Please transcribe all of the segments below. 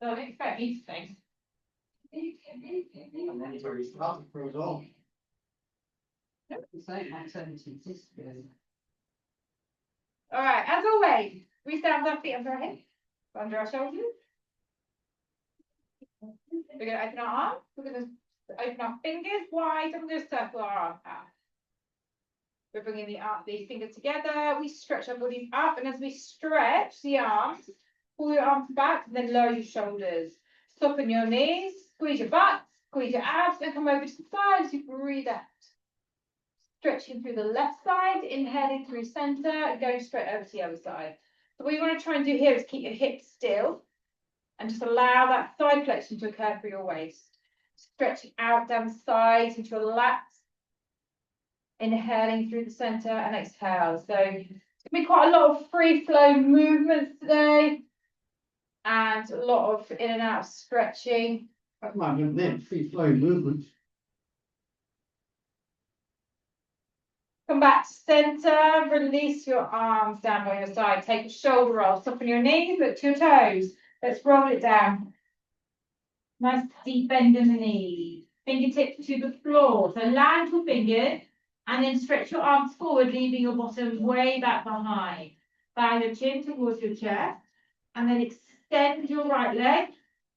Don't expect me to think. That's where he's starting for us all. All right, as always, we stand with our feet under our hips, under our shoulders. We're going to open our arms. We're going to open our fingers wide. I'm going to circle our arms out. We're bringing the fingers together. We stretch our bodies up, and as we stretch the arms, pull your arms back, and then lower your shoulders. Soften your knees, squeeze your butt, squeeze your abs, and come over to the side as you breathe out. Stretching through the left side, inhaling through center, and going straight over to the other side. So what you want to try and do here is keep your hips still, and just allow that side flexion to occur through your waist. Stretching out down the sides into your lats. Inhaling through the center and exhale. So it's going to be quite a lot of free flow movements today. And a lot of in and out stretching. That's my name, free flow movements. Come back to center, release your arms down by your side. Take a shoulder roll, soften your knees, look to your toes. Let's roll it down. Nice deep bend in the knees. Fingertips to the floor. So land your fingers and then stretch your arms forward, leaving your bottom way back behind. Bow your chin towards your chest and then extend your right leg,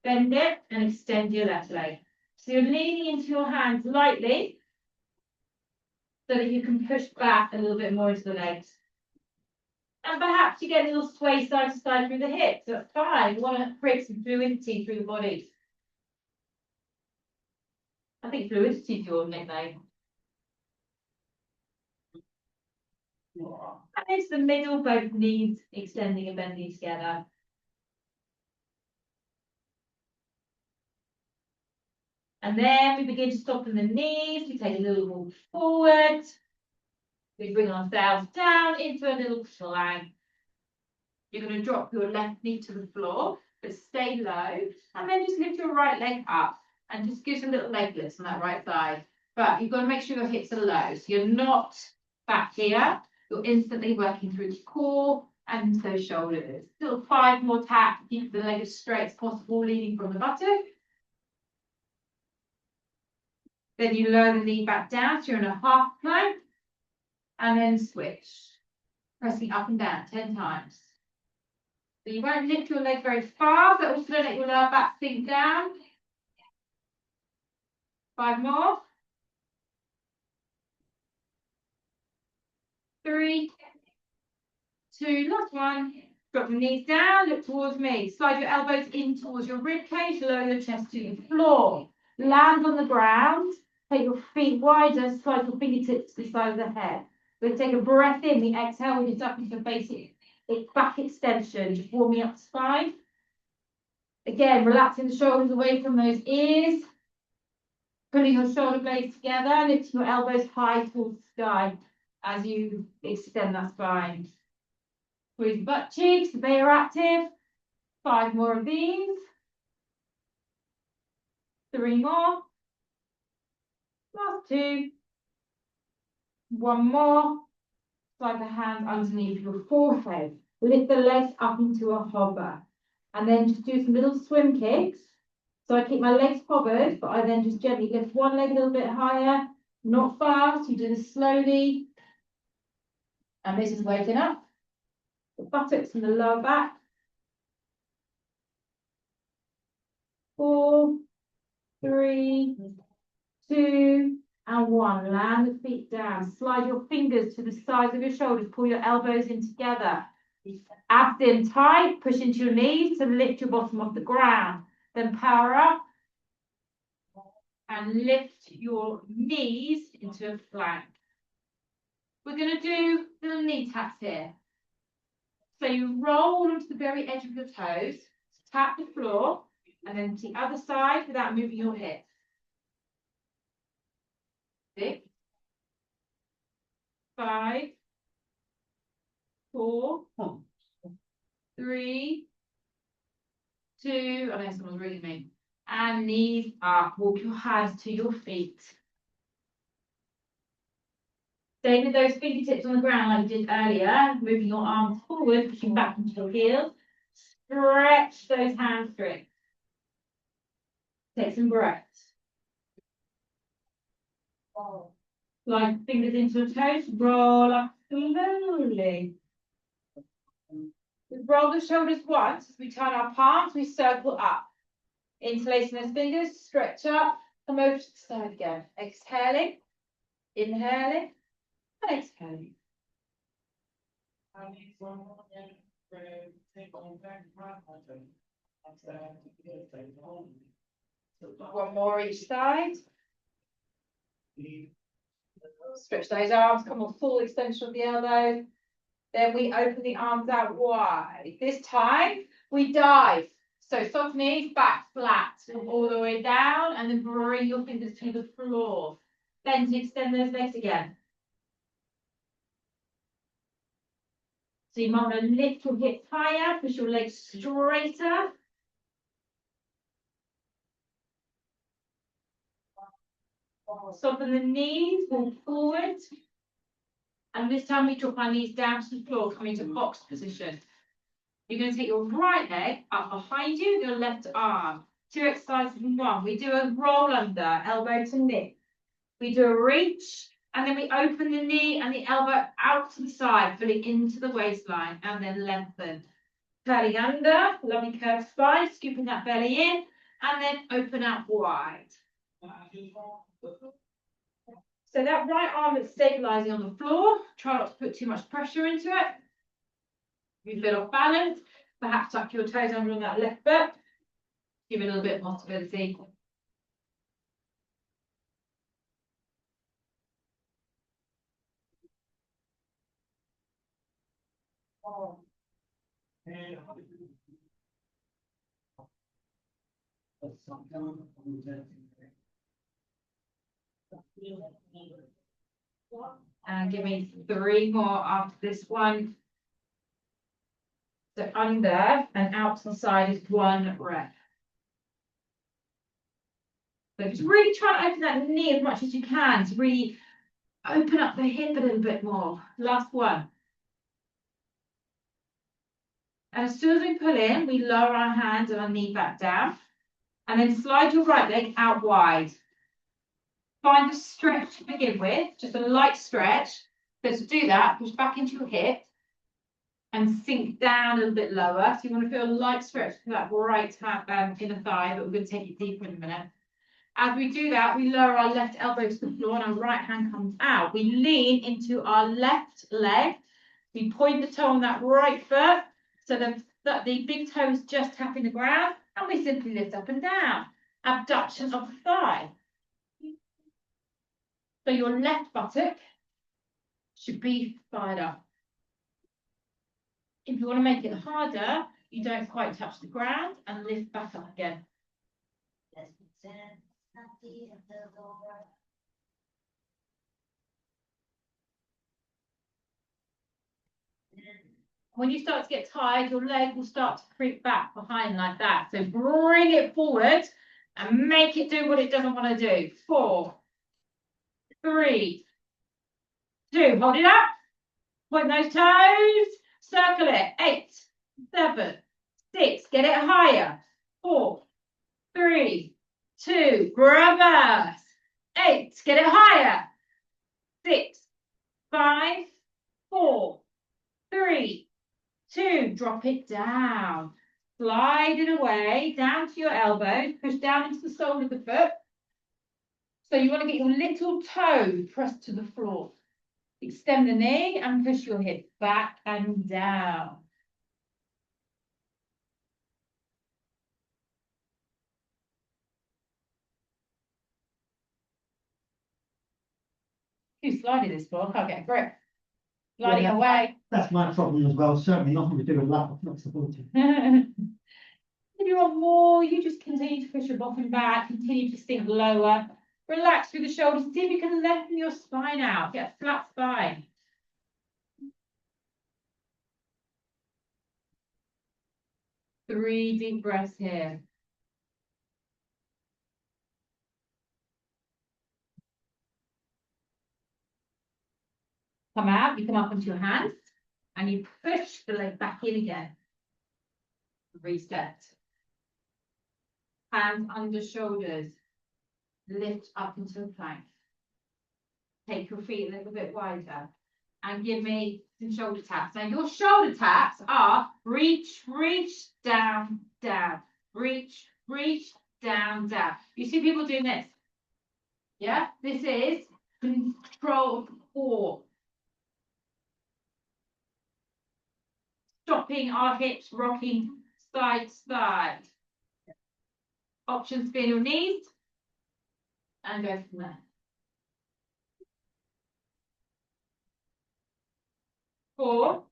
bend it and extend your left leg. So you're leaning into your hands lightly so that you can push back a little bit more into the legs. And perhaps you get a little sway side to side through the hips. That's fine. You want to create some fluidity through the body. I think fluidity is your nickname. And into the middle, both knees extending and bending together. And then we begin to soften the knees. We take a little walk forward. We bring ourselves down into a little plank. You're going to drop your left knee to the floor, but stay low. And then just lift your right leg up and just give some little leg lifts on that right side. But you've got to make sure your hips are low. So you're not back here. You're instantly working through the core and those shoulders. Still 5 more taps. Keep the leg as straight as possible, leaning from the buttock. Then you lower the knee back down, so you're in a half plank, and then switch, pressing up and down 10 times. So you won't lift your leg very far, but also let your lower back sink down. 5 more. 3, 2, last one. Drop your knees down, look towards me. Slide your elbows in towards your rib cage, lower your chest to the floor. Land on the ground. Take your feet wider, slide your fingertips to the side of the head. We're going to take a breath in. The exhale, we just up into a basic back extension, just warming up the spine. Again, relaxing the shoulders away from those ears. Pulling your shoulder blades together, lifting your elbows high towards the sky as you extend that spine. Squeeze the butt cheeks, they are active. 5 more of these. 3 more. Last 2. 1 more. Slide the hands underneath your forehead. Lift the legs up into a hover. And then just do some little swim kicks. So I keep my legs hovered, but I then just gently lift one leg a little bit higher. Not fast, you do this slowly. And this is waking up the buttocks and the lower back. 4, 3, 2, and 1. Land the feet down. Slide your fingers to the sides of your shoulders. Pull your elbows in together. Abs in tight. Push into your knees to lift your bottom off the ground. Then power up. And lift your knees into a plank. We're going to do little knee taps here. So you roll onto the very edge of your toes. Tap the floor. And then to the other side without moving your hips. 6, 5, 4, 3, 2, I know someone's reading me. And knees up. Walk your hands to your feet. Stay with those fingertips on the ground like you did earlier. Moving your arms forward, pushing back into your heels. Stretch those hamstrings. Take some breaths. Slide fingers into the toes, roll up slowly. We roll the shoulders once as we turn our palms, we circle up. Interlacing those fingers, stretch up, come over to the side again. Exhaling, inhaling, and exhaling. One more each side. Stretch those arms, come on, full extension of the elbows. Then we open the arms out wide. This time we dive. So soft knees, back flat, all the way down, and then bring your fingers to the floor. Then to extend those legs again. So you might want to lift your hips higher, push your legs straighter. Soften the knees, walk forward. And this time we drop our knees down to the floor, coming to box position. You're going to take your right leg up behind you, your left arm. 2 exercises in one. We do a roll under, elbow to knee. We do a reach, and then we open the knee and the elbow out to the side, pulling into the waistline, and then lengthen. Curling under, lovely curved spine, scooping that belly in, and then open out wide. So that right arm is stabilising on the floor. Try not to put too much pressure into it. If you feel off balance, perhaps tuck your toes under on that left foot. Give it a little bit more stability. And give me 3 more after this one. So under and out to the side is 1 rep. So just really try to open that knee as much as you can to really open up the hip a little bit more. Last one. And as soon as we pull in, we lower our hands and our knee back down. And then slide your right leg out wide. Find a stretch to begin with, just a light stretch. So to do that, push back into your hip and sink down a little bit lower. So you want to feel a light stretch to that right inner thigh, but we're going to take it deeper in a minute. As we do that, we lower our left elbow to the floor and our right hand comes out. We lean into our left leg. We point the toe on that right foot so that the big toe is just tapping the ground, and we simply lift up and down. Abduction of the thigh. So your left buttock should be fired up. If you want to make it harder, you don't quite touch the ground and lift back up again. When you start to get tired, your leg will start to creep back behind like that. So bring it forward and make it do what it doesn't want to do. 4, 3, 2, hold it up. Point those toes, circle it. 8, 7, 6, get it higher. 4, 3, 2, reverse. 8, get it higher. 6, 5, 4, 3, 2, drop it down. Slide it away, down to your elbows, push down into the sole of the foot. So you want to get your little toe pressed to the floor. Extend the knee and push your hip back and down. Too slidey this floor, I can't get a grip. Sliding away. That's my problem as well, certainly nothing to do with lack of flexibility. If you want more, you just continue to push your bottom back, continue to sink lower. Relax through the shoulders, see if you can lengthen your spine out, get a flat spine. Three deep breaths here. Come out, you come up onto your hands, and you push the leg back in again. Reset. Hands under shoulders. Lift up into a plank. Take your feet a little bit wider. And give me some shoulder taps. Now your shoulder taps are reach, reach, down, down. Reach, reach, down, down. You see people doing this? Yeah? This is control of the core. Stopping our hips, rocking side to side. Options spin your knees. And go from there. 4,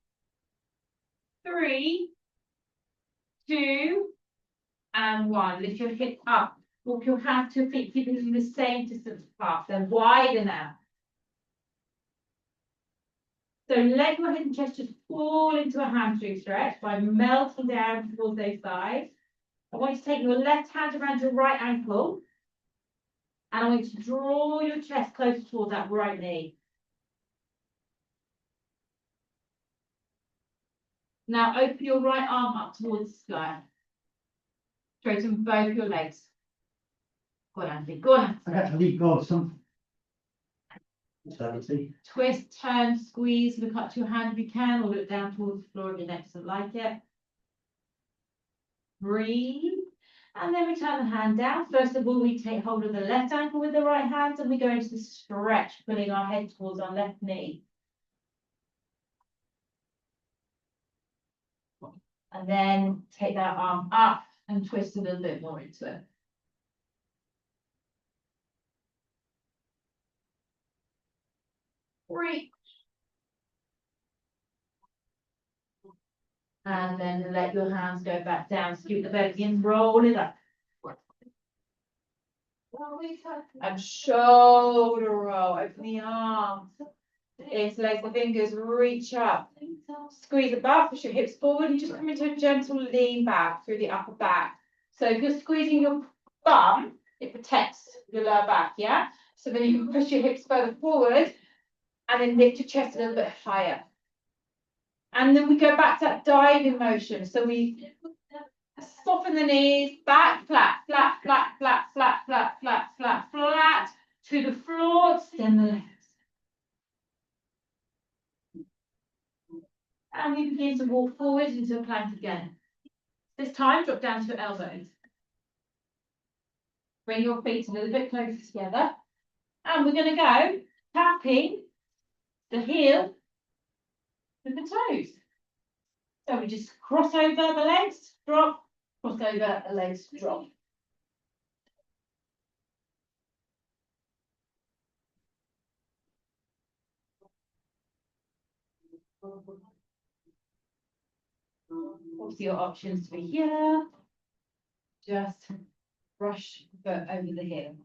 3, 2, and 1. Lift your hips up. Walk your hands to your feet, keeping them the same distance apart. They're wider now. So let your head and chest just fall into a hamstring stretch by melting down towards those sides. I want you to take your left hand around your right ankle. And I want you to draw your chest closer towards that right knee. Now open your right arm up towards the sky. Straighten both your legs. Go on, Andy. Go on. I got to leave go of something. Twist, turn, squeeze, look up to your hand if you can, or look down towards the floor if your neck doesn't like it. Breathe. And then return the hand down. First of all, we take hold of the left ankle with the right hand and we go into the stretch, pulling our head towards our left knee. And then take that arm up and twist a little bit more into it. Reach. And then let your hands go back down, scoot the belly in, roll it up. And shoulder roll, open the arms. Interlace the fingers, reach up. Squeeze the back, push your hips forward, and just come into a gentle lean back through the upper back. So if you're squeezing your bum, it protects your lower back, yeah? So then you can push your hips further forward and then lift your chest a little bit higher. And then we go back to that diving motion. So we soften the knees, back, flat, flat, flat, flat, flat, flat, flat, flat, flat, to the floor, extend the legs. And we begin to walk forward into a plank again. This time, drop down to your elbows. Bring your feet a little bit closer together. And we're going to go tapping the heel with the toes. So we just cross over the legs, drop, cross over the legs, drop. Obviously, your options for here. Just brush the foot over the heel.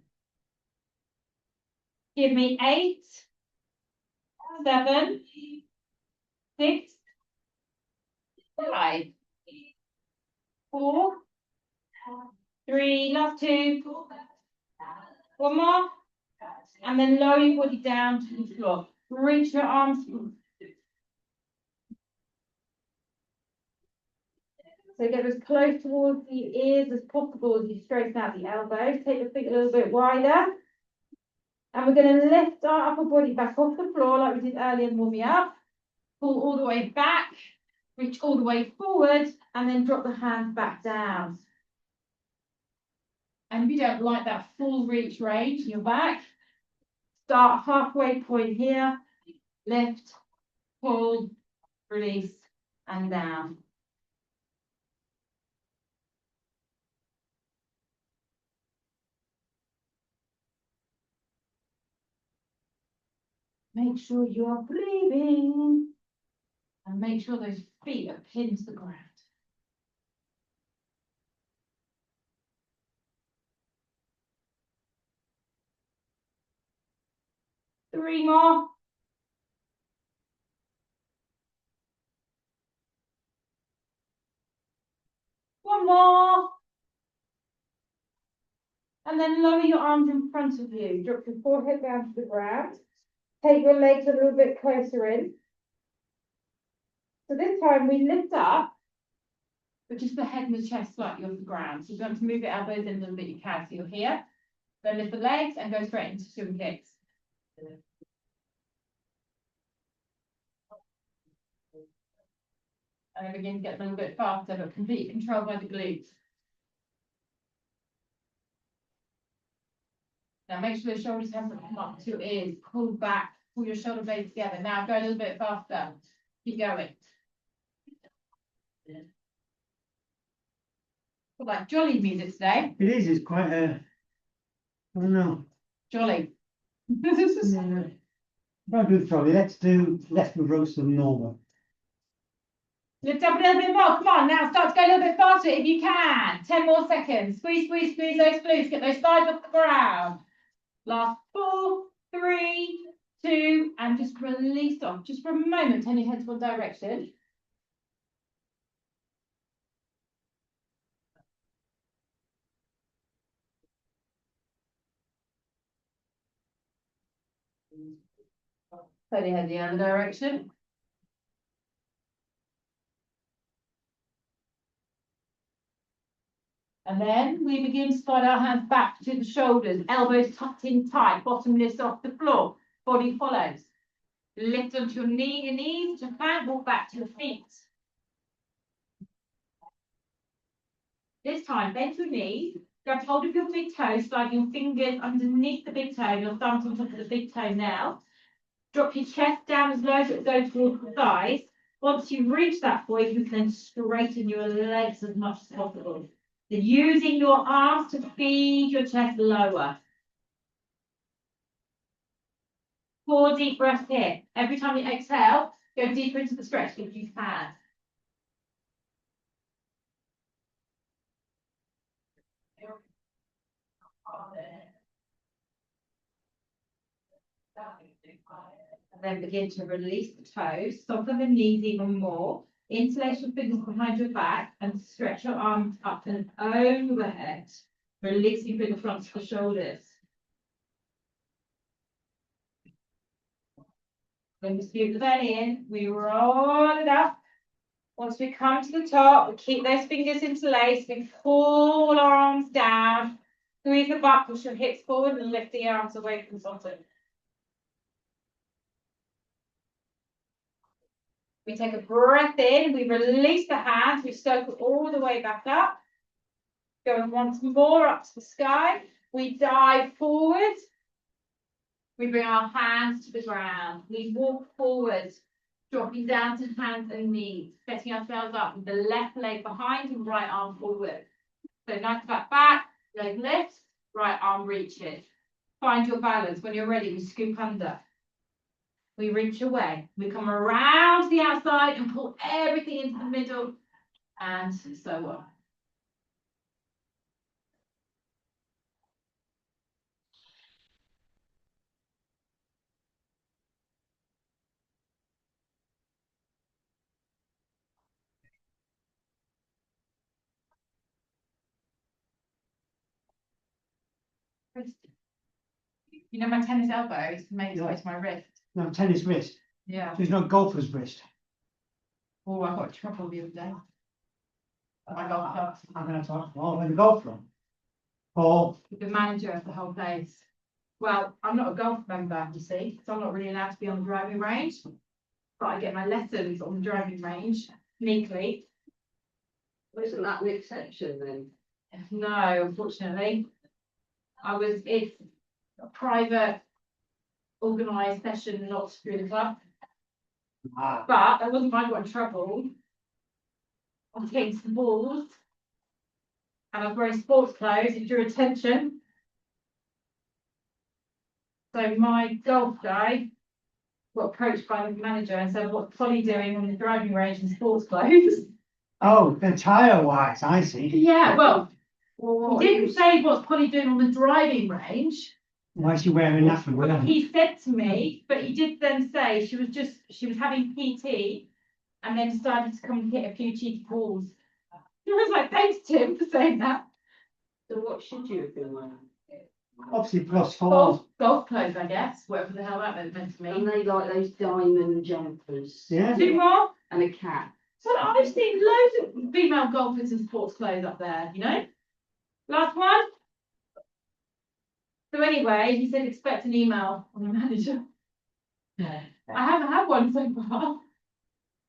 Give me 8, 7, 6, 5, 4, 3, last 2, 1 more, and then lower your body down to the floor. Reach your arms. So get as close towards the ears as possible as you straighten out the elbows. Take your feet a little bit wider. And we're going to lift our upper body back off the floor like we did earlier and warming up. Pull all the way back, reach all the way forward, and then drop the hands back down. And if you don't like that full reach range in your back, start halfway point here, lift, pull, release, and down. Make sure you are breathing. And make sure those feet are pinned to the ground. Three more. One more. And then lower your arms in front of you. Drop your forehead down to the ground. Take your legs a little bit closer in. So this time we lift up but just the head and the chest slightly off the ground. So you're going to move your elbows in a little bit you can. So you're here, then lift the legs and go straight into swim kicks. And then begin to get a little bit faster, but completely controlled by the glutes. Now make sure the shoulders haven't come up to your ears. Pull back, pull your shoulder blades together. Now go a little bit faster. Keep going. Got like jolly music today. It is, it's quite I don't know. Jolly. Don't do the trolley, let's do less of roast than normal. Lift up a little bit more. Come on, now start to go a little bit faster if you can. 10 more seconds. Squeeze, squeeze, squeeze those glutes. Get those thighs off the ground. Last 4, 3, 2, and just release off. Just for a moment, turn your head to one direction. Turn your head the other direction. And then we begin to slide our hands back to the shoulders, elbows tucked in tight, bottom lifts off the floor, body follows. Lift onto your knees to plank, walk back to your feet. This time, bend your knees, grab hold of your big toe, slide your fingers underneath the big toe, your thumbs on top of the big toe now. Drop your chest down as low as it goes towards the thighs. Once you reach that point, you can straighten your legs as much as possible. Then using your arms to feed your chest lower. 4 deep breaths here. Every time you exhale, go deeper into the stretch if you can. And then begin to release the toes, soften the knees even more. Interlace your fingers behind your back and stretch your arms up and overhead, releasing through the front of the shoulders. When we scoop the belly in, we roll it up. Once we come to the top, we keep those fingers interlaced. We pull our arms down, squeeze the butt, push your hips forward, and lift the arms away from the bottom. We take a breath in, we release the hands, we circle all the way back up. Going once more up to the sky. We dive forward. We bring our hands to the ground. We walk forward, dropping down to hands and knees, setting ourselves up with the left leg behind and right arm forward. So nice back, leg lifts, right arm reaches. Find your balance. When you're ready, we scoop under. We reach away. We come around to the outside and pull everything into the middle, and so on. You know, my tennis elbow is made its way to my wrist. No, tennis wrist. Yeah. There's no golfer's wrist. Oh, I got trouble the other day. My golf club. I'm going to talk. Oh, where the golf from? Paul. The manager of the whole place. Well, I'm not a golf member, you see, so I'm not really allowed to be on the driving range. But I get my lessons on the driving range sneakily. Well, isn't that an exception then? No, unfortunately. It's a private, organised session, not through the club. Ah. But that wasn't my got in trouble. I was getting some balls. And I was wearing sports clothes, it drew attention. So my golf guy got approached by the manager and said, "What's Polly doing on the driving range in sports clothes?" Oh, the tyre wise, I see. Yeah, well, Well, he didn't say what's Polly doing on the driving range. Why is she wearing that for? He said to me, but he did then say she was having PT and then decided to come and hit a few cheeky balls. I was like, thanks, Tim, for saying that. So what should you have been wearing? Obviously +4. Golf clothes, I guess, whatever the hell that meant to And me. they like those diamond jumpers. Yeah. 2 more. And a cap. So I've seen loads of female golfers in sports clothes up there, you know? Last one. So anyway, he said expect an email from the manager. Yeah. I haven't had one so far.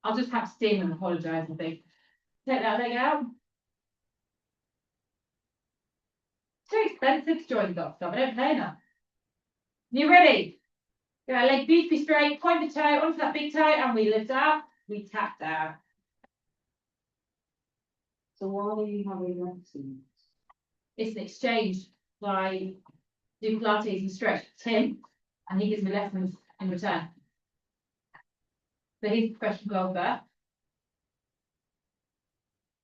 I'll just have to steam and apologise, I think. Take that leg out. Too expensive to join the golf club. I don't pay enough. You ready? Get our leg beautifully straight, point the toe onto that big toe, and we lift up, we tap down. So why are you having lessons? It's an exchange. I do Pilates and stretch with Tim, and he gives me lessons in return. So he's a professional golfer.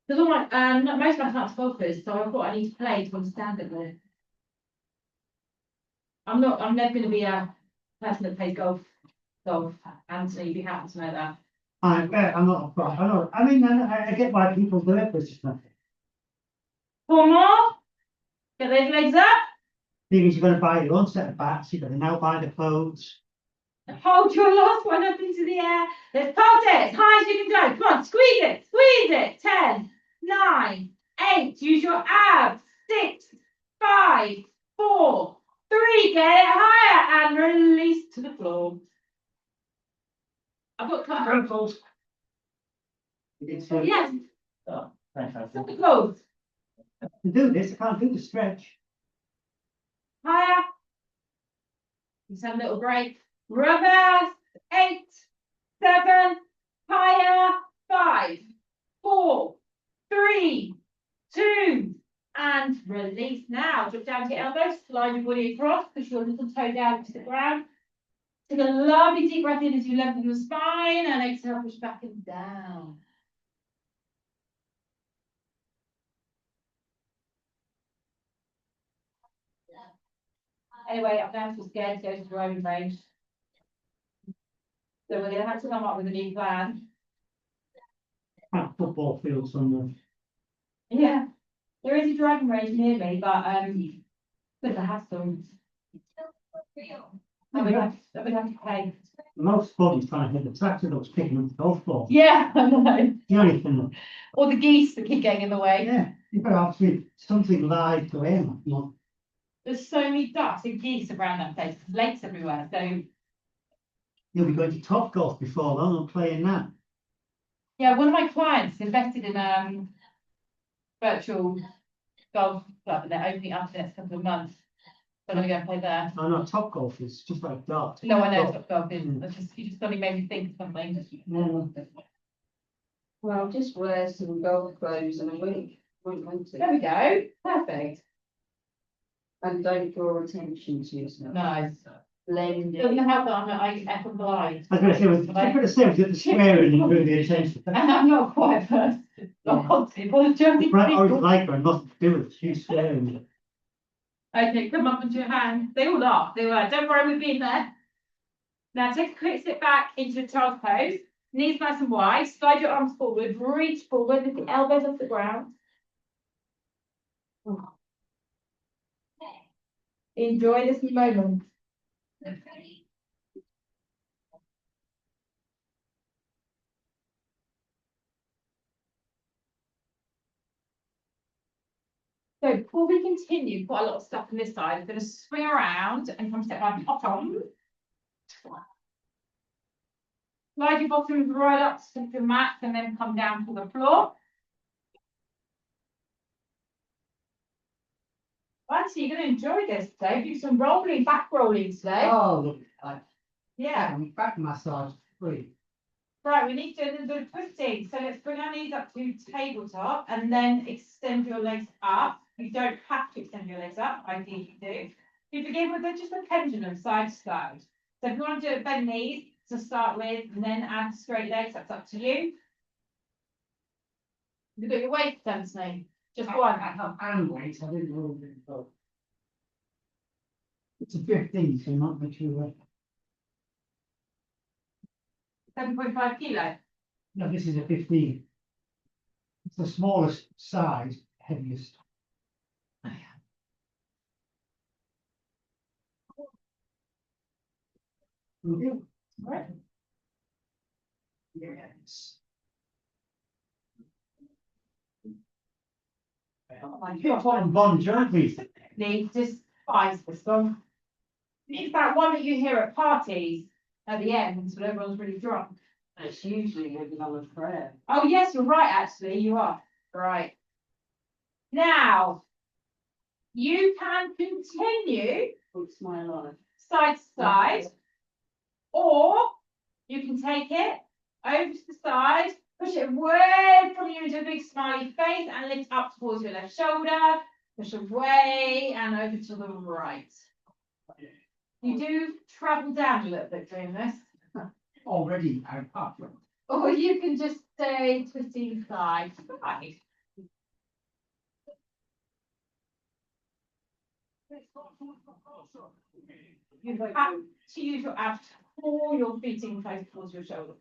Because all my most of my class golfers, so I thought I need to play to understand it more. I'm never going to be a person that plays golf, Anthony, you'd be happy to know that. I'm not a pro. I know. I mean, I get why people do it, but it's just nothing. 4 more. Get those legs up. Thing is, you're going to buy your own set of bats. You're going to now buy the clothes. Hold your last one up into the air. Let's pulse it as high as you can go. Come on, squeeze it, squeeze it. 10, 9, 8. Use your abs. 6, 5, 4, 3. Get it higher and release to the floor. I've got Ankles. It's yes. Oh, fantastic. Stop the clothes. To do this, I can't do the stretch. Higher. Just have a little break. Reverse. 8, 7. Higher. 5, 4, 3, 2, and release now. Drop down to your elbows, slide your body across, push your little toe down to the ground. Take a lovely deep breath in as you lengthen your spine, and exhale, push back and down. Anyway, I'm now too scared to go to driving range. So we're going to have to come up with a new plan. At football field somewhere. Yeah, there is a driving range near me, but with the hassle. I would have to pay. The most fun is trying to hit the tractor that was picking up the golf ball. Yeah, I know. The only thing. Or the geese that keep getting in the way. Yeah, you've got to have something live to aim at. You know. There's so many ducks and geese around that place. There's lakes everywhere. So You'll be going to Top Golf before long and playing that. yeah, one of my clients invested in virtual golf club, and they're opening up in the next couple of months. So I'm gonna go and play there. I know Top Golf is just like dart. No, I know top golf is. You just suddenly made me think of something. Yeah. Well, just wear some golf clothes and a wig. Won't want There to. we go. Perfect. And don't draw attention to yourself. Nice. Blend Doesn't it. help that I'm effing blind. I was going to say, I could have said with the swearing and really the attention. And I'm not a quiet person. I'm constantly apologising. Right, I was like her, nothing to do with it. She's swearing. Okay, come up onto your hands. They all laugh. They were. Don't worry, we've been there. Now take a quick sit back into a child's pose. Knees nice and wide. Slide your arms forward. Reach forward with the elbows off the ground. Enjoy this moment. So before we continue, quite a lot of stuff on this side. I'm going to swing around and come step my bottom. Slide your bottoms right up to the mat and then come down to the floor. Actually, you're going to enjoy this today. Do some rolling, back rolling today. Oh, look, Yeah. back massage, free. Right, we need to do a little twisting. So let's bring our knees up to tabletop and then extend your legs up. You don't have to extend your legs up, ideally you do. You begin with just a pendulum, side to side. So if you want to do it bend knees to start with and then add straight legs, that's up to you. You've got your weight, Anthony. Just one. I have hand weights, I didn't know it. It's a 15, so not much you 7.5 kilo. No, this is a 15. It's the smallest size, heaviest. Right. Yes. Oh my You've got God. one Bon Jovi. Need despise this one. It's that one that you hear at parties at the end when everyone's really drunk. It's usually living on a prayer. Oh, yes, you're right, actually, you are. Right. Now, you can continue It's my life. side to side, or you can take it over to the side, push it away from you into a big smiley face and lift up towards your left shoulder, push away and over to the right. You do travel down a little bit doing this. Already out. Or you can just stay twisting side to side. You have to use your abs to pull your feet in close towards your shoulder.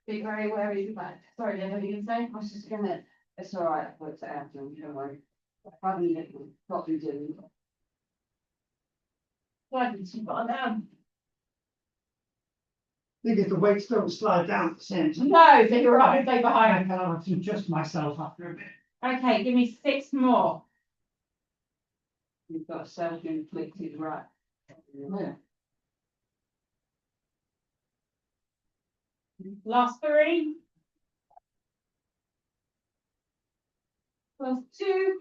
Be very wary of your back. Sorry, Linda, what you can say? I was just gonna, it's all right, I've worked it out, don't worry. I haven't got you doing. Why didn't you got down? Think the weights don't slide down at the center. No, so you're right, stay I behind. can have to adjust myself after a bit. Okay, give me 6 more. You've got a self-inflicted right. Yeah. Last 3. Last 2.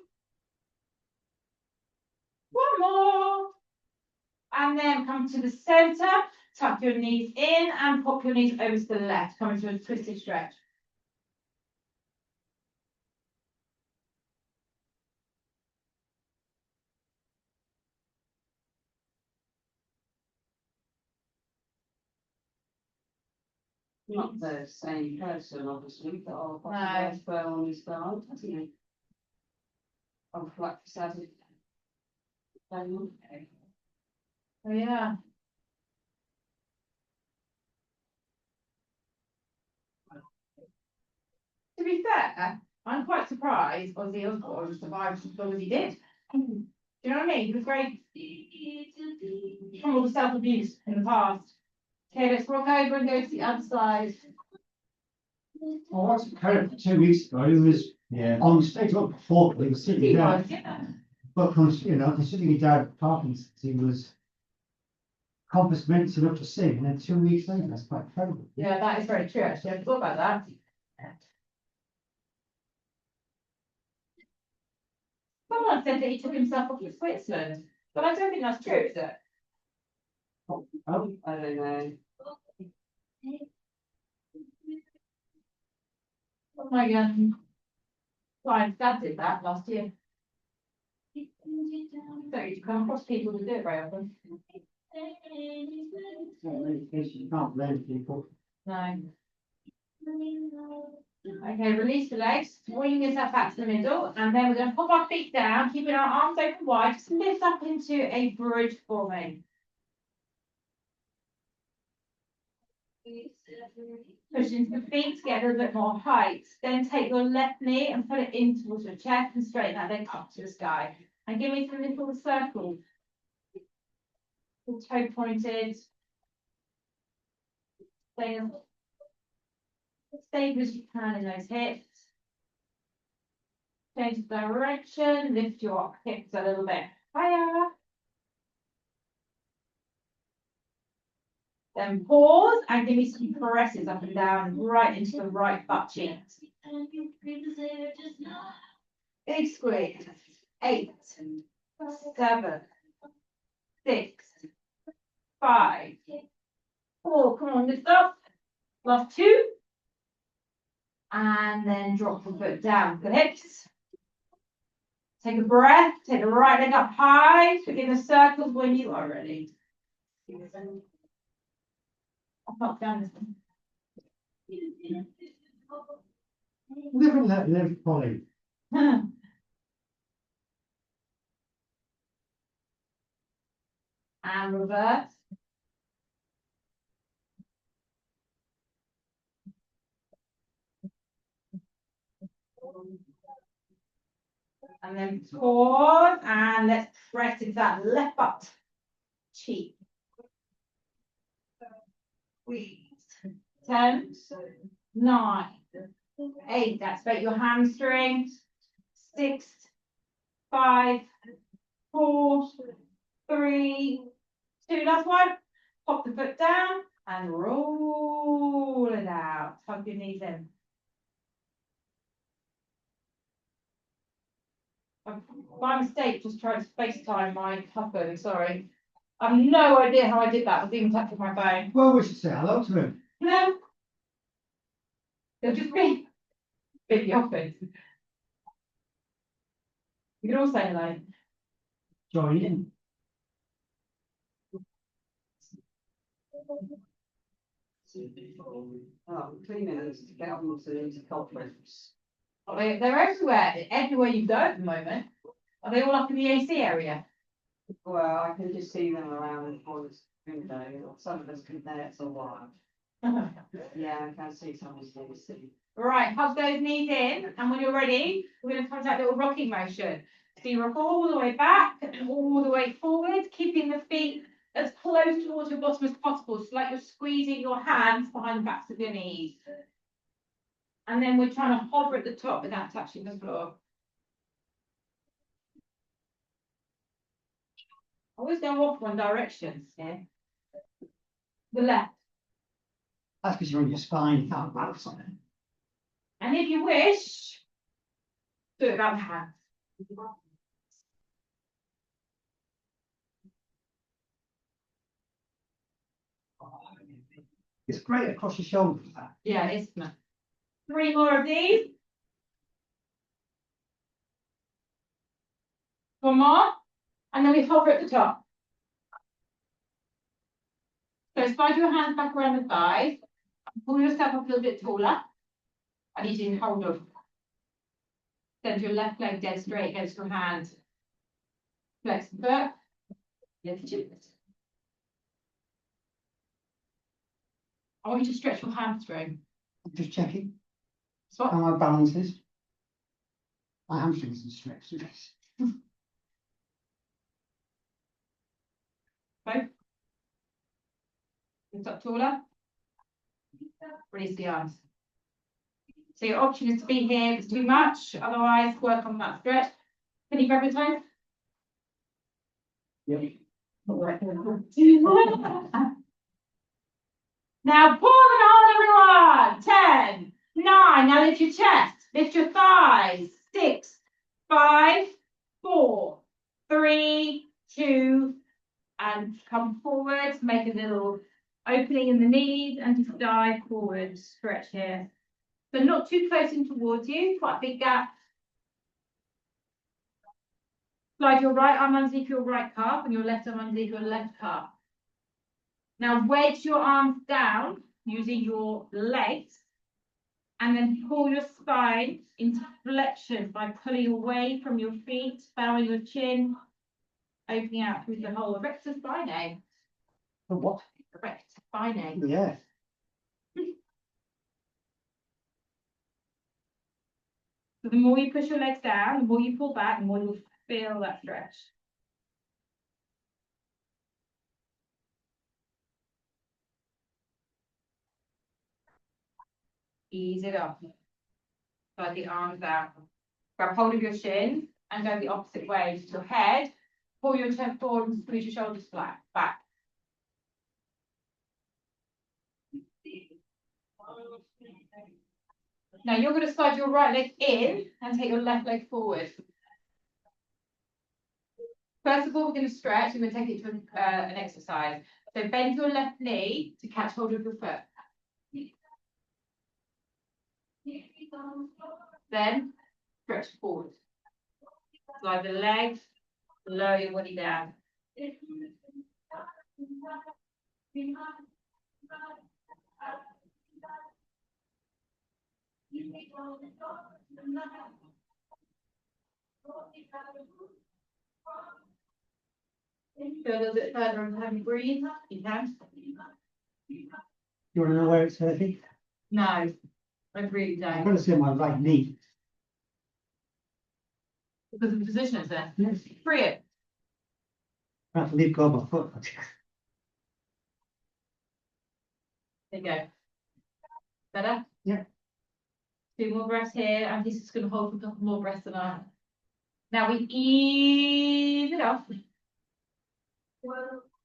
1 more. And then come to the center, tuck your knees in and pop your knees over to the left, coming to a twisted stretch. Not the same person, obviously, but I'll put No. the spell on his guard, hasn't he? I'll flat beside it. Oh, yeah. To be fair, I'm quite surprised Ozzy Osbourne survived as long as he did. Do you know what I mean? He was great from all the self-abuse in the past. Okay, let's rock over and go to the other side. I watched Karen 2 weeks ago. He was on stage, well, before he was sitting He down. was, yeah. But considering he died of Parkinson's, he was compass minutes enough to sing, and then 2 weeks later, that's quite incredible. Yeah, that is very true, actually. I forgot about that. Someone said that he took himself off to Switzerland, but I don't think that's true, is it? Oh, I don't know. Oh my God. Client's dad did that last year. So you come across people who do it very often. you can't blame people. No. Okay, release the legs, swing yourself back to the middle, and then we're going to pop our feet down, keeping our arms open wide, just lift up into a bridge forming. Push into the feet to get a little bit more height. Then take your left knee and put it in towards your chest and straighten that leg up to the sky. And give me some little circles. The toe pointed. Stay as stable as you can in those hips. Change the direction, lift your hips a little bit higher. Then pause and give me some presses up and down right into the right butt cheek. Big squeeze. 8, 7, 6, 5, 4. Come on, lift up. Last 2. And then drop the foot down for the hips. Take a breath. Take the right leg up high. Begin the circles when you are ready. I'll pop down this one. Live and let live, Polly. And reverse. And then pause and let's press into that left butt cheek. Squeeze. 10, 9, 8. Activate your hamstring. 6, 5, 4, 3, 2, last one. Pop the foot down and roll it out. Tuck your knees in. By mistake, just tried to FaceTime my husband, sorry. I have no idea how I did that. I was even touching my phone. Well, we should say hello to him. No. They'll just be in the office. You can all say hello. Join in. Oh, 3 minutes to get on to conference. They're everywhere you go at the moment. Are they all up in the AC area? Well, I can just see them around the corners window, or some of us can there for a while. Yeah, I can see some of these. Right, hug those knees in, and when you're ready, we're going to come to that little rocking motion. So you rock all the way back and all the way forward, keeping the feet as close towards your bottom as possible. So like you're squeezing your hands behind the backs of your knees. And then we're trying to hover at the top without touching the floor. Always go off one direction here. The left. That's because you're on your spine, you can't balance on it. And if you wish, do it without the hands. It's great across your shoulders, that. Yeah, it's 3 more of these. 1 more. And then we hover at the top. So slide your hands back around the thighs. Pull yourself up a little bit taller. I need you to hold on. Send your left leg dead straight against your hand. Flex the foot. Lift your chest. I want you to stretch your hamstring. I'm just checking Swap. how my balance is. My hamstrings are stretched. Both. Lift up taller. Release the arms. So your option is to be here if it's too much. Otherwise, work on that stretch. Can you grab your toes? Yep. Now pull it on, everyone. 10, 9. Now lift your chest. Lift your thighs. 6, 5, 4, 3, 2, and come forward. Make a little opening in the knees and just dive forward. Stretch here. So not too close in towards you. Quite a big gap. Slide your right arm underneath your right calf and your left arm underneath your left calf. Now wedge your arms down using your legs and then pull your spine into flexion by pulling away from your feet, bowing your chin, opening out through the whole erector spinae. For what? Erector spinae. Yeah. So the more you push your legs down, the more you pull back, the more you'll feel that stretch. Ease it up. Slide the arms out. Grab hold of your shins and go the opposite way to your head. Pull your chest forward and squeeze your shoulders flat back. Now you're going to slide your right leg in and take your left leg forward. First of all, we're going to stretch and we're going to take it to an exercise. So bend your left knee to catch hold of your foot. Then stretch forward. Slide the legs, lower your body down. Go a little bit further and have you breathe. You can. You want to know where it's hurting? No, I really I'm don't. going to see my right knee. Because of the position it's in. Yes. Free it. I have to leave go of my foot. There you go. Better? Yeah. 2 more breaths here. And this is going to hold for a couple more breaths tonight. Now we ease it off.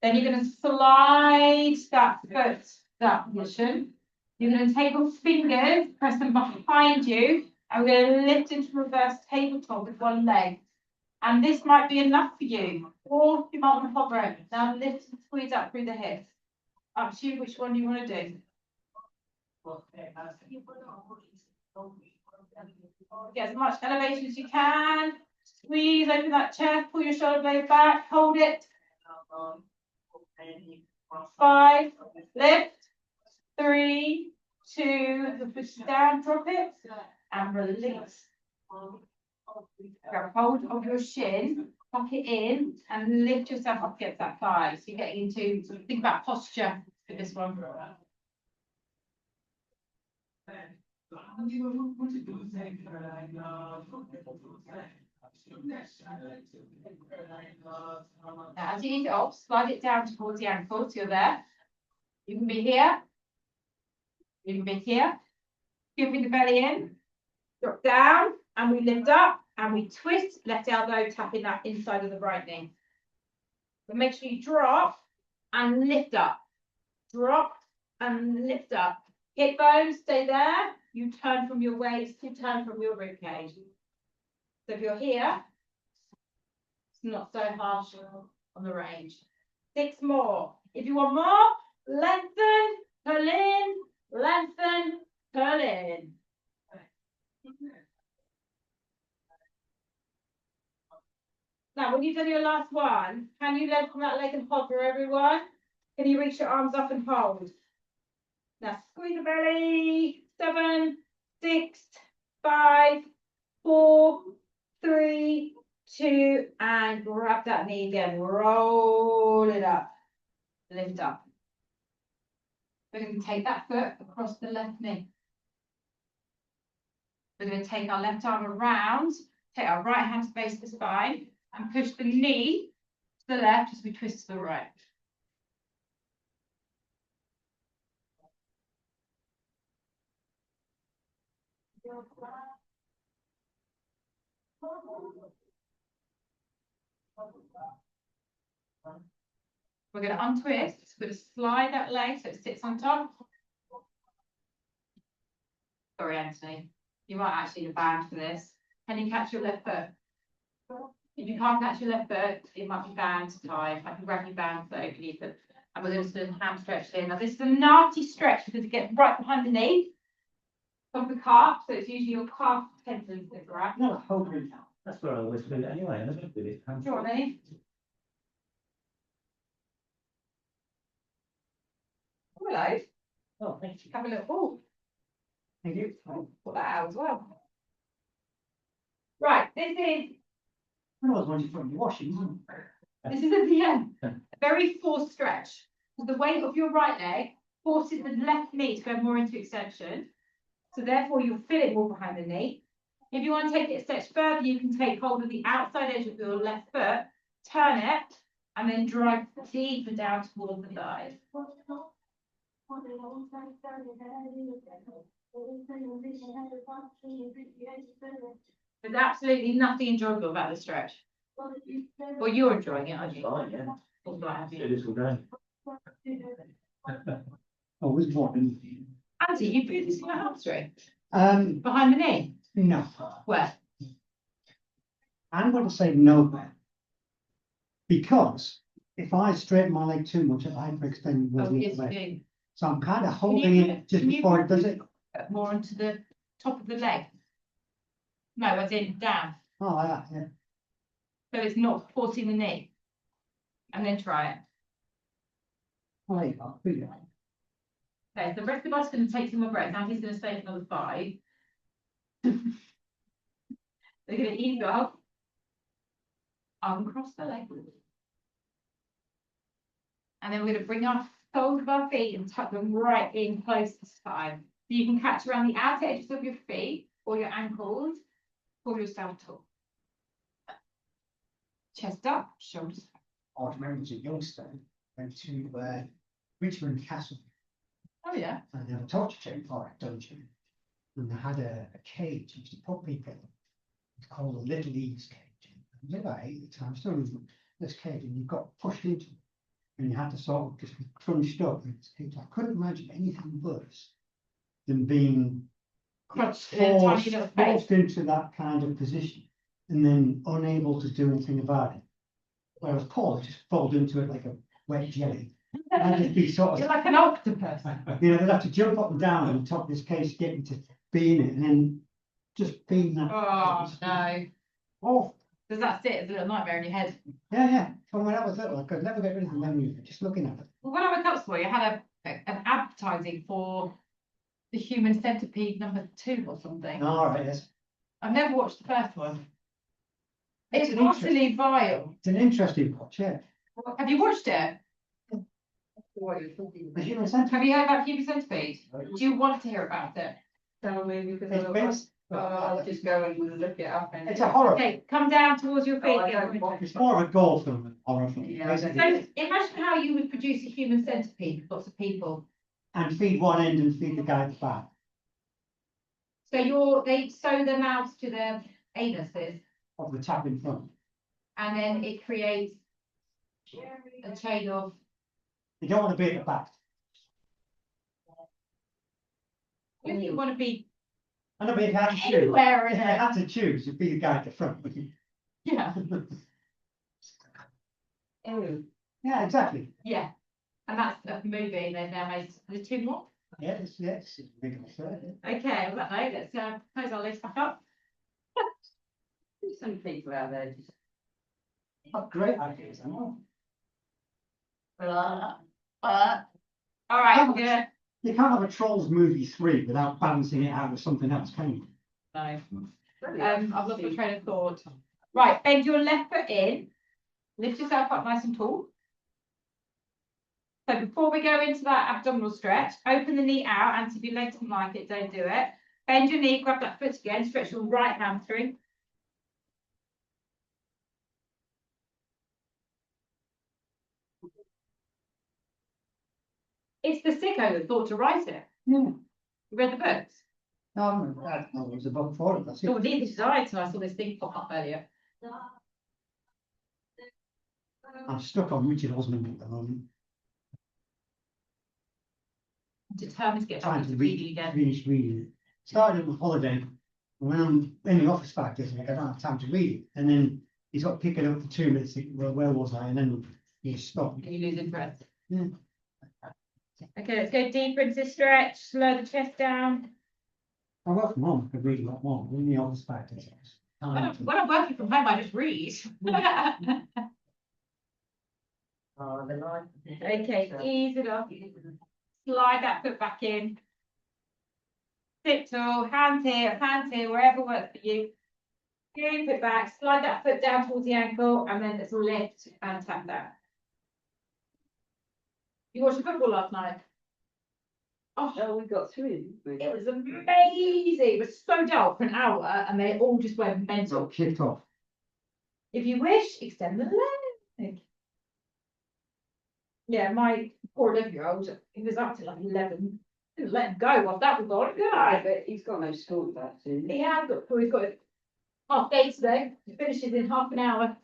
Then you're going to slide that foot, that position. You're going to take your fingers, press them behind you, and we're going to lift into reverse tabletop with one leg. And this might be enough for you, or you might want to hover over. Now lift and squeeze up through the hips. Up to you which one you want to do. Get as much elevation as you can. Squeeze, open that chest, pull your shoulder blade back, hold it. 5, lift, 3, 2, push down, drop it, and release. Grab hold of your shin, tuck it in, and lift yourself up against that thigh. So you're getting into, think about posture for this one. Now, as you ease it off, slide it down towards the ankles. You're there. You can be here. You can be here. Scooping the belly in. Drop down, and we lift up, and we twist. Left elbow tapping that inside of the right knee. But make sure you drop and lift up. Drop and lift up. Hip bones stay there. You turn from your waist. You turn from your rib cage. So if you're here, it's not so harsh on the range. 6 more. If you want more, lengthen, pull in, lengthen, pull in. Now, when you've done your last one, can you lengthen that leg and hover, everyone? Can you reach your arms up and hold? Now, squeeze the belly. 7, 6, 5, 4, 3, 2, and grab that knee again. Roll it up. Lift up. We're going to take that foot across the left knee. We're going to take our left arm around, take our right hand to base the spine, and push the knee to the left as we twist to the right. We're going to untwist. We're going to slide that leg so it sits on top. Sorry, Anthony. You might actually need a band for this. Can you catch your left foot? If you can't catch your left foot, it might be band tied. I can grab your band so if you need them. And we're going to do a ham stretch here. Now, this is a nasty stretch because it gets right behind the knee of the calf. So it's usually your calf tendons that are right. No, hovering. That's where I always do it anyway. I never do it. Sure, Lenny. Hello. Oh, thank you. Have a look. Oh, Thank you. put that out as well. Right, this is I was when you put your washing, wasn't it? This is at the end. A very forced stretch. The weight of your right leg forces the left knee to go more into extension. So therefore you'll feel it more behind the knee. If you want to take it a step further, you can take hold of the outside edge of your left foot, turn it, and then drive deeper down towards the thigh. There's absolutely nothing enjoyable about this stretch. Well, you're enjoying it, aren't you? Oh, yeah. Also, I have you. It is all day. I was wondering. Andy, you put this in your hamstring Behind the knee. no. Where? I'm going to say no there. Because if I straighten my leg too much, I hyperextend Oh, the yes, you leg. do. So I'm kind of holding it just before it does it. More onto the top of the leg. No, as in down. Oh, yeah, yeah. So it's not forcing the knee. And then try it. Oh, there you go. There you go. Okay, so the rest of us are going to take some more breaths. Andy's going to stay for another 5. They're going to ease up. Uncross the leg. And then we're going to bring our soles of our feet and tuck them right in close this time. So you can catch around the outer edges of your feet or your ankles. Pull yourself tall. Chest up, shoulders. I remember as a youngster, went to Richmond Castle Oh yeah. and they have a torture chamber for it, don't you? And they had a cage, used to put people in. It's called a Little Ease cage. was about 8 at the time, still was this kid, and you got pushed into it, and you had to sort of just be crunched up. I couldn't imagine anything worse than being Crunched in a tiny little space. forced into that kind of position and then unable to do anything about it. Whereas Paul just fold into it like a wet jelly. And I'd just be sort You're of, like an octopus. they'd have to jump up and down on top of this case, getting to be in it, and then just being that. Oh, no. Oh, Does that sit as a little nightmare in your head? yeah. From when I was little, I could never get rid of the memory of it, just looking at it. Well, when I went up for you, I had an advertising for the Human Centipede #2 or something. All right, yes. I've never watched the first one. It's It's an utterly vile. It's an interesting watch, yeah. Have you watched it? The human centipede. Have you heard about Human Centipede? Do you want to hear about it? Tell me because It's based- I'll just go and look it up. And It's a horror. Okay, come down towards your feet. Oh, I don't want It's more of a gore film than a horror film. Yeah. So imagine how you would produce a human centipede with lots of people. And feed one end and feed the guy at the back. So they sew their mouths to their anuses, Of the tap in front. and then it creates a chain of. You don't want to be at the back. If you want to be I know, but if you had to choose, anywhere if in you it, had to choose, you'd be the guy at the front, wouldn't you? yeah, Oh, Yeah, exactly. yeah, and that's a movie. And they've now made the 2 more. Yes. It's big on Okay, on that note, let's close our list back up. there's some people out there just. Great ideas, I know. All right, we're gonna. You can't have a Trolls movie 3 without balancing it out with something else, can you? No. I've lost my train of thought. Right, bend your left foot in. Lift yourself up nice and tall. So before we go into that abdominal stretch, open the knee out, and if your legs don't like it, don't do it. Bend your knee, grab that foot again, stretch your right hamstring. It's the sicko that thought to write it. Yeah. You read the books? No, it was a book for it, that's it. Oh, neither did I until I saw this thing pop up earlier. I'm stuck on Richard Osman at the moment. I'm determined to get back Trying into to reading again. finish reading it. Started on holiday, and when I'm in the office back this week, I don't have time to read it. And then he's got to pick it up for 2 minutes, think, well, where was I? And then you stop. You lose interest. Yeah. Okay, let's go deeper into the stretch. Slow the chest down. I work from home, I could read a lot more. In the office back this When I'm working from home, I just read. Oh, the light. Okay, ease it off. Slide that foot back in. Sit tall, hands here, wherever works for you. Scoop it back, slide that foot down towards the ankle, and then let's lift and tap that. You watched the football last night? Oh, Oh, we got through. it was amazing. It was so dull for an hour, and they all just went mental. Got kicked off. If you wish, extend the leg. Yeah, my poor 11-year-old, he was up to like 11. Didn't let him go while that was on, did Yeah, I? but he's got no school back soon. He has got, well, he's got a half day today. He finishes in half an hour.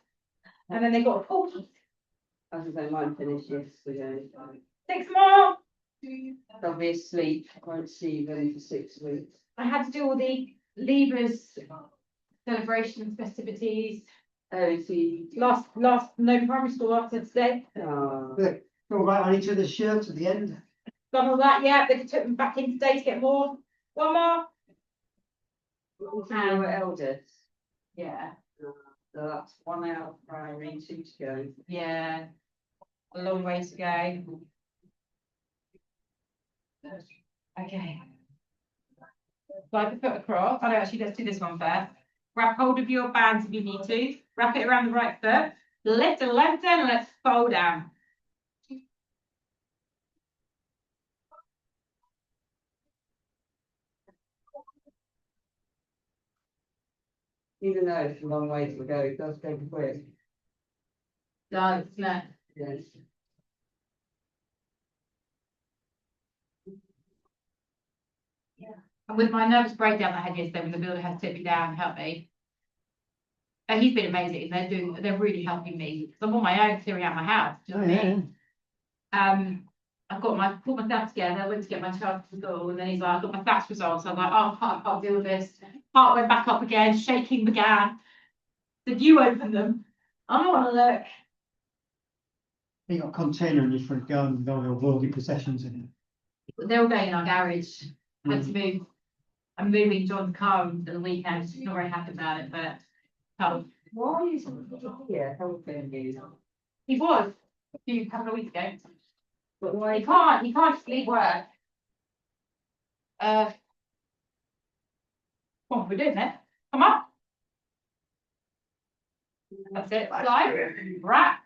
And then they got a pool. I was say mine finished yesterday. 6 more. They'll be asleep. I won't see them for 6 weeks. I had to do all the levers, celebrations, festivities. Oh, see. Last, no primary school after today. Oh. All right on each other's shirts at the end. Done all that, yeah. They took them back in today to get more. One more. Our eldest. Yeah. So that's 1 out of primary, 2 to go. Yeah. A long way to go. Okay. Slide the foot across. Oh, no, actually, let's do this one first. Grab hold of your bands if you need to. Wrap it around the right foot. Lift the left end and let's fold down. Even though it's a long way to go, it does go quick. Does, isn't it? Yes. And with my nervous breakdown I had yesterday when the builder had to sit me down and help me, And he's been amazing. They're really helping me because I'm on my own clearing out my house. Do you know what I mean? I've got put myself together, went to get my child to school, and then he's like, I've got my fax results. I'm like, oh, I can't deal with this. Heart went back up again, shaking began. Did you open them? I don't want to look. You got a container in your front garden with all your worldly possessions in They're all going in our garage. it. Had to move. I'm moving John's car over the weekend. She's not very happy about it, but Why is here helping you? he was a couple of weeks ago. But why? He can't just leave work. What we're doing there? Come on. That's it. Slide, wrap,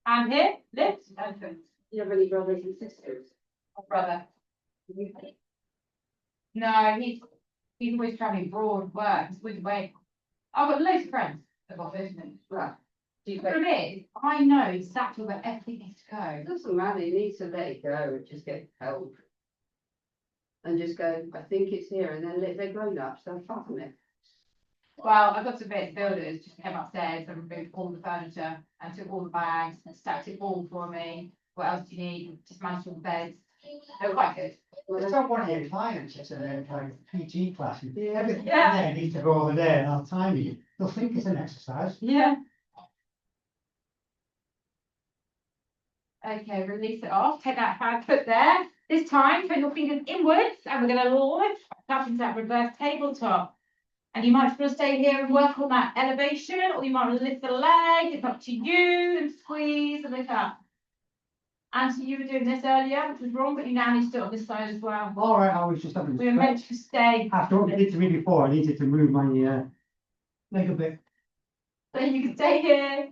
and here, lift, and You have any brothers and sisters? brother. No, he's always traveling abroad, work, he's always away. I've got loads of friends that got business. Right. The problem is, I know exactly where everything needs to go. Doesn't matter, you need to let it go and just get help. And just go, I think it's here, and then they're grown ups, they'll fuck on it. Well, I got some bit builders just came upstairs and removed all the furniture and took all the bags and stacked it all for me. What else do you need? Just managed all the beds. They were quite good. Well, it's not one of your clients, it's a kind of PT class. Yeah. Everything Yeah. there needs to go over there and I'll time you. They'll think it's an exercise. Yeah. Okay, release it off. Take that hand foot there. This time, turn your fingers inwards and we're going to lift up into that reverse tabletop. And you might want to stay here and work on that elevation, or you might want to lift the leg. It's up to you, and squeeze and lift up. And so you were doing this earlier, which was wrong, but you now need to do it on this side as well. All right, I was just having. We were meant to stay. After what you did to me before, I needed to move my leg a bit. So you can stay here.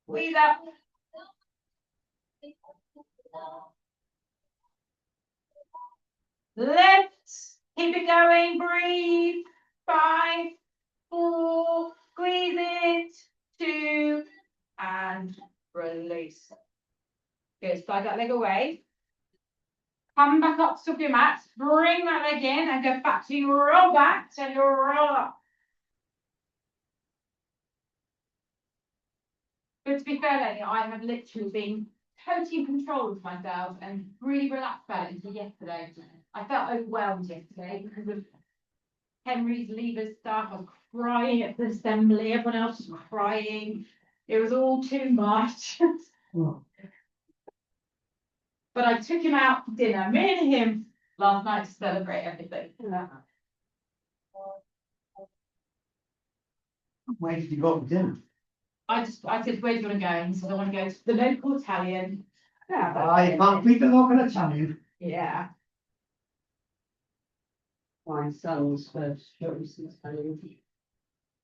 Squeeze up. Lift. Keep it going. Breathe. 5, 4. Squeeze it. 2. And release. Good. Slide that leg away. Come back up to your mat. Bring that leg in and go back to your roll back. So you roll up. But to be fair, lady, I have literally been totally in control of myself and really relaxed about it until yesterday. I felt overwhelmed yesterday because of Henry's leavers stuff. I was crying at the assembly. Everyone else was crying. It was all too much. Oh. But I took him out for dinner, me and him, last night to celebrate everything. Where did you go for dinner? I said, where do you want to go? And he said, I want to go to the local Italian. Yeah, I can't beat the local Italian. yeah. My son's first choice is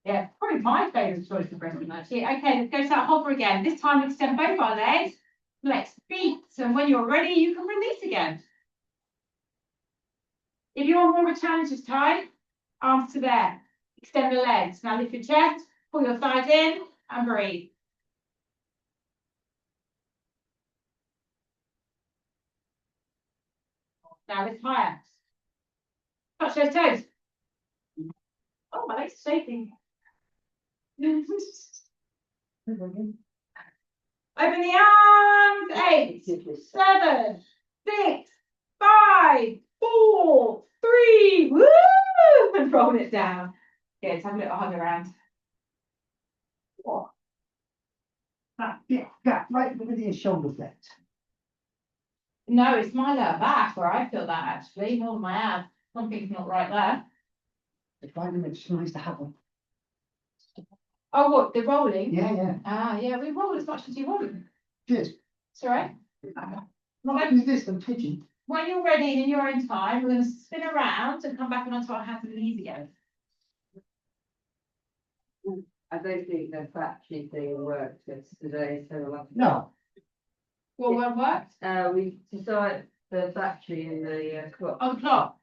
Yeah, probably my favourite choice of restaurant actually. Okay, let's go to that hover again. This time extend both our legs. Flex feet. And when you're ready, you can release again. If you want more of a challenge this time, arms to there. Extend the legs. Now lift your chest, pull your thighs in and breathe. Now lift higher. Touch those toes. Oh, my legs are shaking. Open the arms. 8, 7, 6, 5, 4, 3. Woo! And roll it down. Yeah, let's have a little hug around. What? That big gap right within your shoulder flex. No, it's my lower back where I feel that actually, more than my abs. Something's not right there. It's right in it's nice to have one. Oh, what? The rolling? Yeah, yeah. Ah, yeah, we roll as much as you want. Cheers. It's all right. Not only this, the pigeon. When you're ready in your own time, we're going to spin around and come back onto our hands and knees again. I don't think the factory thing worked today, so we'll have to. No. What one worked? We decided the battery in the clock. Oh, the clock.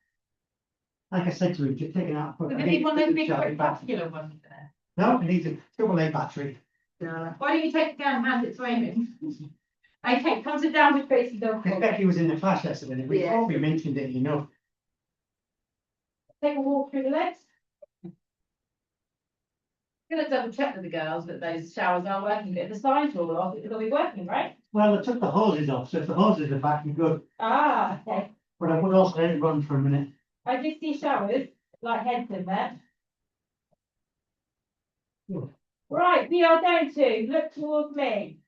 Like I said to him, just take it out. But the big one, those big rectangular ones there. No, it needs a double A battery. Yeah. Why don't you take it down and hand it to Amy? Okay, come sit down with Tracy Dog. Because Becky was in the class yesterday. We Yeah. probably mentioned it enough. Take a walk through the legs. I'm gonna double check with the girls that those showers are working, but if the sign's all off, it'll be working, right? Well, I took the hoses off, so if the hoses are back, you're good. Ah, okay. But I would also let it run for a minute. I did see showers, like heads in there. Yeah. Right, we are going to look towards me.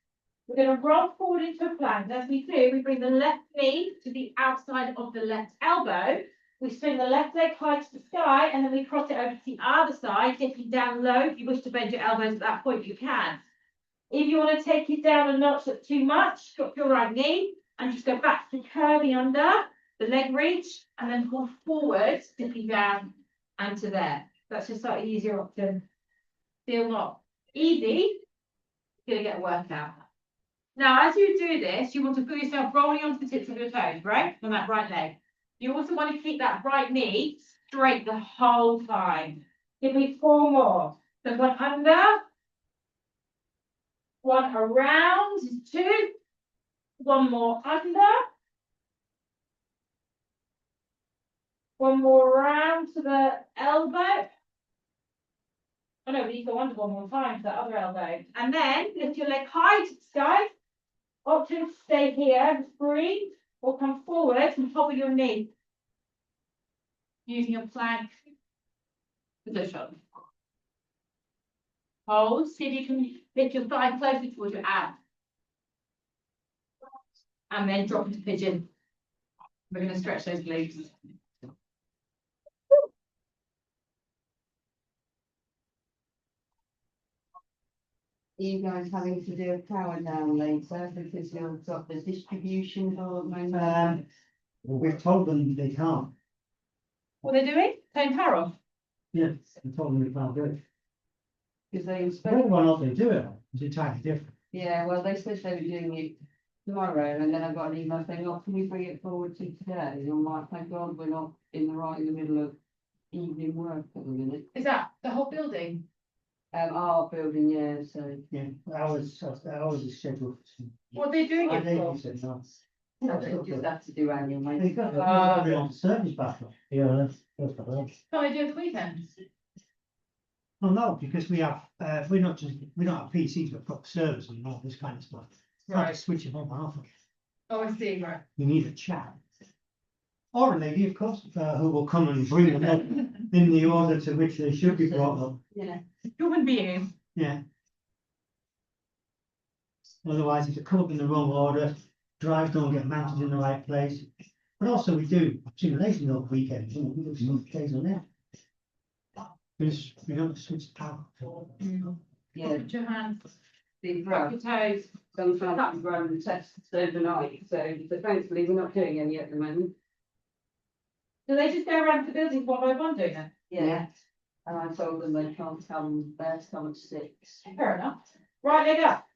We're going to roll forward into a plank. As we do, we bring the left knee to the outside of the left elbow. We swing the left leg high to the sky, and then we cross it over to the other side, dipping down low. If you wish to bend your elbows at that point, you can. If you want to take it down a notch that's too much, drop your right knee and just go back to curving under, the leg reach, and then pull forward, dipping down and to there. That's just slightly easier option. Still not easy. You're gonna get a workout. Now, as you do this, you want to feel yourself rolling onto the tips of your toes, right? On that right leg. You also want to keep that right knee straight the whole time. Give me 4 more. So 1 under, 1 around is 2. 1 more under. 1 more round to the elbow. Oh no, but you go under 1 more time to the other elbow. And then lift your leg high to the sky. Option stay here, breathe, or come forward and hobble your knee. Using a plank position. Hold, see if you can lift your thigh closer towards your abs. And then drop into pigeon. We're going to stretch those glutes. Are you guys having to do a power down later because you've got the distribution hall at the moment? Well, we've told them they can't. What are they doing? Turn power off. Yes, we told them they can't do it. Because they were Whether supposed, or not they do it, it's entirely different. yeah, well, they said they were doing it tomorrow, and then I got an email saying, oh, can we bring it forward to today? And I'm like, thank God we're not right in the middle of evening work at the minute. Is that the whole building? Our building, yeah, so. Yeah, ours is scheduled. What are they doing it They for? said no. No, they just have to do annual They've maintenance. got to bring on the service back up. Yeah, that's for them. Can't they do it the weekends? Well, no, because we have, we don't have PCs with proper servers and all this kind of stuff. Can't Right. just switch them on and off. Oh, I see, right. You need a chat. Or a lady, of course, who will come and bring them up in the order to which they should be brought up. Yeah. Human being. Yeah. Otherwise, if they come up in the wrong order, drives don't get mounted in the right place. But also we do simulation on weekends, and we do some days on there. Because we don't switch power. Yeah, Put your hands, the up grub, your toes. sometimes we run the tests overnight, so thankfully we're not doing any at the moment. Do they just go around the building one by one doing it? Yeah. And I told them they can't come, they have to come at 6. Fair enough. Right leg up.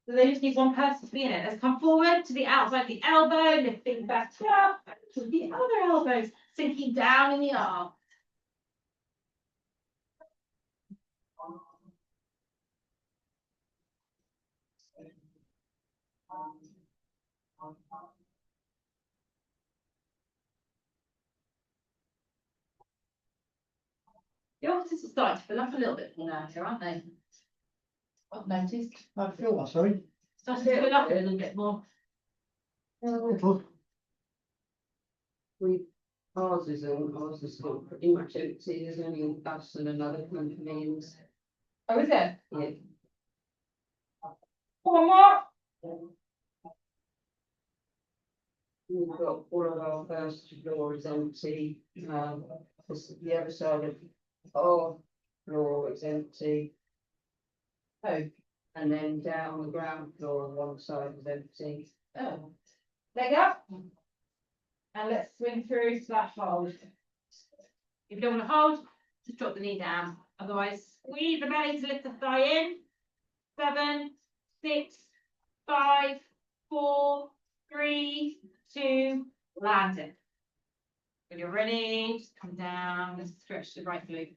So they just need one person to be in it. Let's come forward to the outside of the elbow, lifting back up to the other elbows, sinking down in the arm. The offices are starting to fill up a little bit more now here, aren't they? I've noticed. I feel that, sorry. Starting to fill up a little bit more. Ours is still pretty much empty, there's only us and another company, and, Oh, is it? yeah. One more. We've got all of our first floor is empty, the other side of our floor is empty. Oh. And then down the ground floor on one side is empty. Oh. Leg up. And let's swing through to that hold. If you don't want to hold, just drop the knee down. Otherwise, squeeze the belly to lift the thigh in. 7, 6, 5, 4, 3, 2, land it. When you're ready, just come down and stretch the right glute.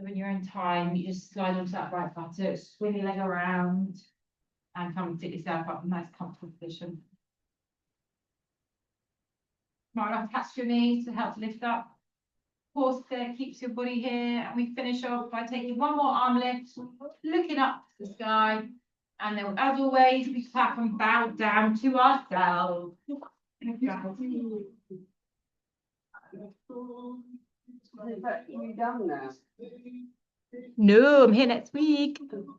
So when you're in time, you just slide onto that right buttock, swing your leg around, and come and sit yourself up in a nice comfortable position. Smart enough catch your knees to help lift up. Pause there, keeps your body here, and we finish off by taking one more arm lift, looking up to the sky, and then as always, we clap and bow down to ourselves. You done now? No, I'm here next week.